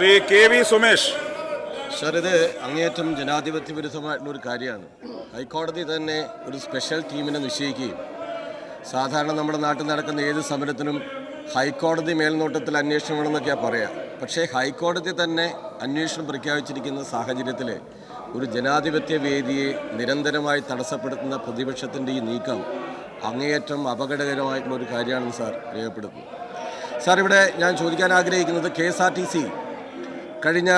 Shri K V Sumesh. Sir, ഇത് അങ്ങേയറ്റം ജനാധിപത്യ വിരുദ്ധമായിട്ടുള്ളൊരു കാര്യമാണ്. ഹൈക്കോടതി തന്നെ ഒരു സ്പെഷ്യൽ ടീമിനെ നിശ്ചയിക്കുകയും സാധാരണ നമ്മുടെ നാട്ടിൽ നടക്കുന്ന ഏത് സമരത്തിനും ഹൈക്കോടതി മേൽനോട്ടത്തിൽ അന്വേഷണം വേണമെന്നൊക്കെയാണ് പറയുക. പക്ഷേ ഹൈക്കോടതി തന്നെ അന്വേഷണം പ്രഖ്യാപിച്ചിരിക്കുന്ന സാഹചര്യത്തിൽ ഒരു ജനാധിപത്യ വേദിയെ നിരന്തരമായി തടസ്സപ്പെടുത്തുന്ന പ്രതിപക്ഷത്തിൻ്റെ ഈ നീക്കം അങ്ങേയറ്റം അപകടകരമായിട്ടുള്ളൊരു കാര്യമാണെന്ന് സാർ രേഖപ്പെടുത്തുന്നു. സാർ, ഇവിടെ ഞാൻ ചോദിക്കാൻ ആഗ്രഹിക്കുന്നത് KSRTC കഴിഞ്ഞ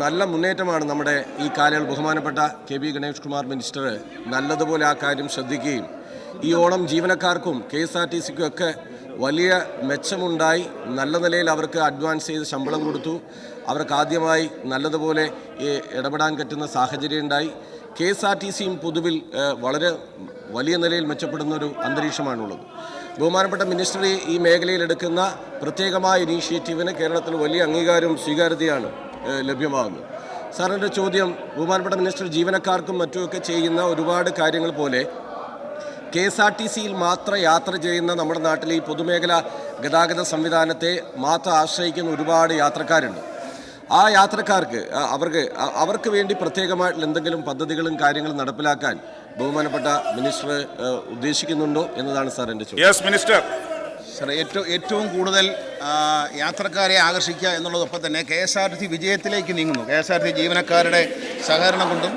നല്ല മുന്നേറ്റമാണ് നമ്മുടെ ഈ കാലയളവ്. ബഹുമാനപ്പെട്ട KB ഗണേഷ് കുമാർ മിനിസ്റ്റർ നല്ലതുപോലെ ആ കാര്യം ശ്രദ്ധിക്കുകയും ഈ ഓണം ജീവനക്കാർക്കും KSRTCക്കും ഒക്കെ വലിയ മെച്ചമുണ്ടായി. നല്ല നിലയിൽ അവർക്ക് അഡ്വാൻസ് ചെയ്ത് ശമ്പളം കൊടുത്തു. അവർക്ക് ആദ്യമായി നല്ലതുപോലെ ഇടപെടാൻ പറ്റുന്ന സാഹചര്യം ഉണ്ടായി. KSRTCയും പൊതുവിൽ വളരെ വലിയ നിലയിൽ മെച്ചപ്പെടുന്ന ഒരു അന്തരീക്ഷമാണുള്ളത്. ബഹുമാനപ്പെട്ട മിനിസ്റ്റർ ഈ മേഖലയിൽ എടുക്കുന്ന പ്രത്യേകമായ ഇനീഷ്യേറ്റീവിന് കേരളത്തിൽ വലിയ അംഗീകാരവും സ്വീകാര്യതയാണ് ലഭ്യമാകുന്നത്. സാറിൻ്റെ ചോദ്യം, ബഹുമാനപ്പെട്ട മിനിസ്റ്റർ ജീവനക്കാർക്കും മറ്റുമൊക്കെ ചെയ്യുന്ന ഒരുപാട് കാര്യങ്ങൾ പോലെ KSRTCയിൽ മാത്രം യാത്ര ചെയ്യുന്ന നമ്മുടെ നാട്ടിലെ ഈ പൊതുമേഖലാ ഗതാഗത സംവിധാനത്തെ മാത്രം ആശ്രയിക്കുന്ന ഒരുപാട് യാത്രക്കാരുണ്ട്. ആ യാത്രക്കാർക്ക് അവർക്ക് വേണ്ടി പ്രത്യേകമായിട്ടുള്ള എന്തെങ്കിലും പദ്ധതികളും കാര്യങ്ങളും നടപ്പിലാക്കാൻ ബഹുമാനപ്പെട്ട മിനിസ്റ്റർ ഉദ്ദേശിക്കുന്നുണ്ടോ എന്നതാണ് സാർ എൻ്റെ ചോദ്യം. Yes minister. സാർ, ഏറ്റവും കൂടുതൽ യാത്രക്കാരെ ആകർഷിക്കുക എന്നുള്ളതൊപ്പം തന്നെ KSRTC വിജയത്തിലേക്ക് നീങ്ങുന്നു. KSRTC ജീവനക്കാരുടെ സഹകരണം കൊണ്ടും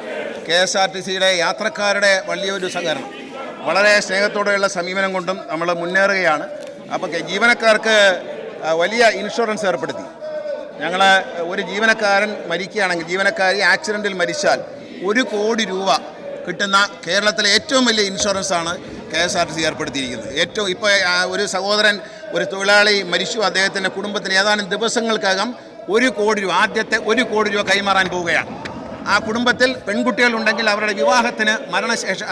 KSRTCയുടെ യാത്രക്കാരുടെ വലിയൊരു സഹകരണം, വളരെ സ്നേഹത്തോടെയുള്ള സമീപനം കൊണ്ടും നമ്മൾ മുന്നേറുകയാണ്. അപ്പോൾ ജീവനക്കാർക്ക് വലിയ ഇൻഷുറൻസ് ഏർപ്പെടുത്തി. ഞങ്ങൾ ഒരു ജീവനക്കാരൻ മരിക്കുകയാണെങ്കിൽ, ജീവനക്കാരി ആക്സിഡൻറ്റിൽ മരിച്ചാൽ 1 കോടി രൂപ കിട്ടുന്ന കേരളത്തിലെ ഏറ്റവും വലിയ ഇൻഷുറൻസാണ് KSRTC ഏർപ്പെടുത്തിയിരിക്കുന്നത്. ഇപ്പോൾ ഒരു സഹോദരൻ, ഒരു തൊഴിലാളി മരിച്ചു. അദ്ദേഹത്തിൻ്റെ കുടുംബത്തിന് ഏതാനും ദിവസങ്ങൾക്കകം 1 കോടി രൂപ, ആദ്യത്തെ 1 കോടി രൂപ കൈമാറാൻ പോവുകയാണ്. ആ കുടുംബത്തിൽ പെൺകുട്ടികളുണ്ടെങ്കിൽ അവരുടെ വിവാഹത്തിന് മരണശേഷം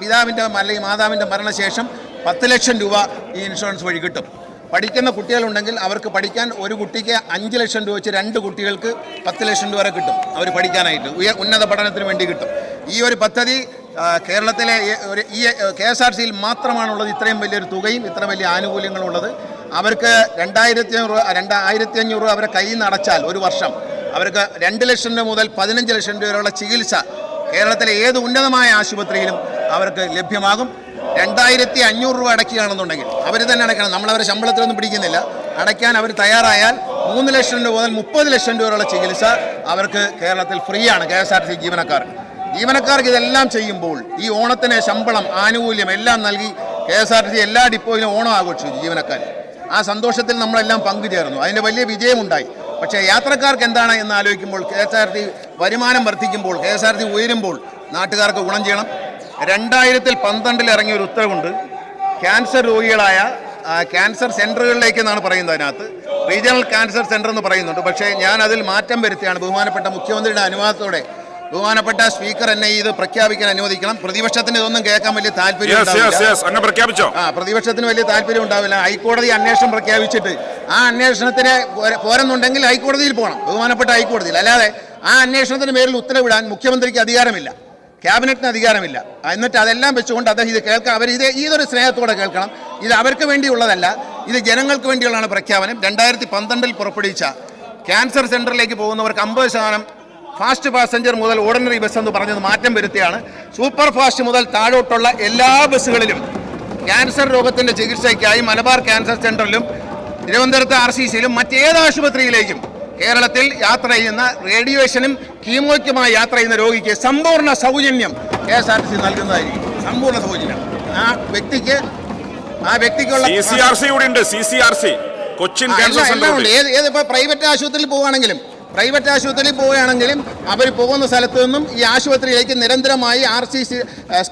പിതാവിൻ്റെ അല്ലെങ്കിൽ മാതാവിൻ്റെ മരണശേഷം 10 ലക്ഷം രൂപ ഈ ഇൻഷുറൻസ് വഴി കിട്ടും. പഠിക്കുന്ന കുട്ടികളുണ്ടെങ്കിൽ അവർക്ക് പഠിക്കാൻ ഒരു കുട്ടിക്ക് 5 ലക്ഷം രൂപ വെച്ച് 2 കുട്ടികൾക്ക് 10 ലക്ഷം രൂപ വരെ കിട്ടും. അവർ പഠിക്കാനായിട്ട് ഉന്നത പഠനത്തിന് വേണ്ടി കിട്ടും. ഈ ഒരു പദ്ധതി കേരളത്തിലെ ഈ KSRTCയിൽ മാത്രമാണുള്ളത്. ഇത്രയും വലിയൊരു തുകയും ഇത്ര വലിയ ആനുകൂല്യങ്ങളും ഉള്ളത്. അവർക്ക് 2500 രൂപ അവരെ കയ്യിൽ നിന്ന് അടച്ചാൽ ഒരു വർഷം അവർക്ക് 2 ലക്ഷം രൂപ മുതൽ 15 ലക്ഷം രൂപ വരെയുള്ള ചികിത്സ കേരളത്തിലെ ഏത് ഉന്നതമായ ആശുപത്രിയിലും അവർക്ക് ലഭ്യമാകും. 2500 രൂപ അടയ്ക്കുകയാണെന്നുണ്ടെങ്കിൽ അവർ തന്നെ അടയ്ക്കണം. നമ്മളവരെ ശമ്പളത്തിലൊന്നും പിടിക്കുന്നില്ല. അടയ്ക്കാൻ അവർ തയ്യാറായാൽ 3 ലക്ഷം രൂപ മുതൽ 30 ലക്ഷം രൂപ വരെയുള്ള ചികിത്സ അവർക്ക് കേരളത്തിൽ ഫ്രീ ആണ്. KSRTC ജീവനക്കാർക്ക് ഇതെല്ലാം ചെയ്യുമ്പോൾ ഈ ഓണത്തിന് ശമ്പളം, ആനുകൂല്യം എല്ലാം നൽകി KSRTC എല്ലാ ഡിപ്പോയിലും ഓണം ആഘോഷിച്ചു ജീവനക്കാർ. ആ സന്തോഷത്തിൽ നമ്മളെല്ലാം പങ്കുചേർന്നു. അതിൻ്റെ വലിയ വിജയമുണ്ടായി. പക്ഷേ യാത്രക്കാർക്ക് എന്താണ് എന്ന് ആലോചിക്കുമ്പോൾ KSRTC വരുമാനം വർദ്ധിക്കുമ്പോൾ, KSRTC ഉയരുമ്പോൾ നാട്ടുകാർക്ക് ഗുണം ചെയ്യണം. 2012 ഇറങ്ങിയ ഒരു ഉത്തരവുണ്ട്. ക്യാൻസർ രോഗികളായ ക്യാൻസർ സെൻ്ററുകളിലേക്ക് എന്നാണ് പറയുന്നത്. അതിനകത്ത് റീജിയണൽ ക്യാൻസർ സെൻ്റർ എന്ന് പറയുന്നുണ്ട്. പക്ഷേ ഞാൻ അതിൽ മാറ്റം വരുത്തിയാണ്. ബഹുമാനപ്പെട്ട മുഖ്യമന്ത്രിയുടെ അനുവാദത്തോടെ ബഹുമാനപ്പെട്ട സ്പീക്കർ എന്നെ ഇത് പ്രഖ്യാപിക്കാൻ അനുവദിക്കണം. പ്രതിപക്ഷത്തിന് ഇതൊന്നും കേൾക്കാൻ വലിയ താല്പര്യം പ്രതിപക്ഷത്തിന് വലിയ താല്പര്യം ഉണ്ടാവില്ല. ഹൈക്കോടതി അന്വേഷണം പ്രഖ്യാപിച്ചിട്ട് ആ അന്വേഷണത്തിന് പോരെന്നുണ്ടെങ്കിൽ ഹൈക്കോടതിയിൽ പോകണം, ബഹുമാനപ്പെട്ട ഹൈക്കോടതിയിൽ. അല്ലാതെ ആ അന്വേഷണത്തിന് പേരിൽ ഉത്തരവിടാൻ മുഖ്യമന്ത്രിക്ക് അധികാരമില്ല, ക്യാബിനറ്റിന് അധികാരമില്ല. എന്നിട്ട് അതെല്ലാം വെച്ചുകൊണ്ട് അദ്ദേഹം ഇത് കേൾക്കാം. ഇതൊരു സ്നേഹത്തോടെ കേൾക്കണം. ഇത് അവർക്ക് വേണ്ടിയുള്ളതല്ല, ഇത് ജനങ്ങൾക്ക് വേണ്ടിയുള്ളതാണ് പ്രഖ്യാപനം. 2012 പുറപ്പെടുവിച്ച ക്യാൻസർ സെൻ്ററിലേക്ക് പോകുന്നവർക്ക് 50% ഫാസ്റ്റ് പാസഞ്ചർ മുതൽ ഓർഡിനറി ബസ് എന്ന് പറഞ്ഞത് മാറ്റം വരുത്തിയാണ്. സൂപ്പർ ഫാസ്റ്റ് മുതൽ താഴോട്ടുള്ള എല്ലാ ബസ്സുകളിലും ക്യാൻസർ രോഗത്തിൻ്റെ ചികിത്സയ്ക്കായി മലബാർ ക്യാൻസർ സെൻ്ററിലും തിരുവനന്തപുരത്ത് RCCയിലും മറ്റേത് ആശുപത്രിയിലേക്കും കേരളത്തിൽ യാത്ര ചെയ്യുന്ന റേഡിയേഷനും കീമോയ്ക്കുമായി യാത്ര ചെയ്യുന്ന രോഗിക്ക് സമ്പൂർണ്ണ സൗജന്യം KSRTC നൽകുന്നതായിരിക്കും. സമ്പൂർണ്ണ സൗജന്യം ആ വ്യക്തിക്കുള്ള ഏതിപ്പോൾ പ്രൈവറ്റ് ആശുപത്രിയിൽ പോവുകയാണെങ്കിലും അവർ പോകുന്ന സ്ഥലത്ത് നിന്നും ഈ ആശുപത്രിയിലേക്ക് നിരന്തരമായി RCC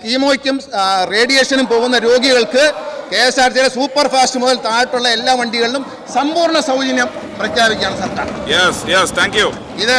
കീമോയ്ക്കും റേഡിയേഷനും പോകുന്ന രോഗികൾക്ക് KSRTCയുടെ സൂപ്പർ ഫാസ്റ്റ് മുതൽ താഴോട്ടുള്ള എല്ലാ വണ്ടികളിലും സമ്പൂർണ്ണ സൗജന്യം പ്രഖ്യാപിക്കുകയാണ് സർക്കാർ. ഇത്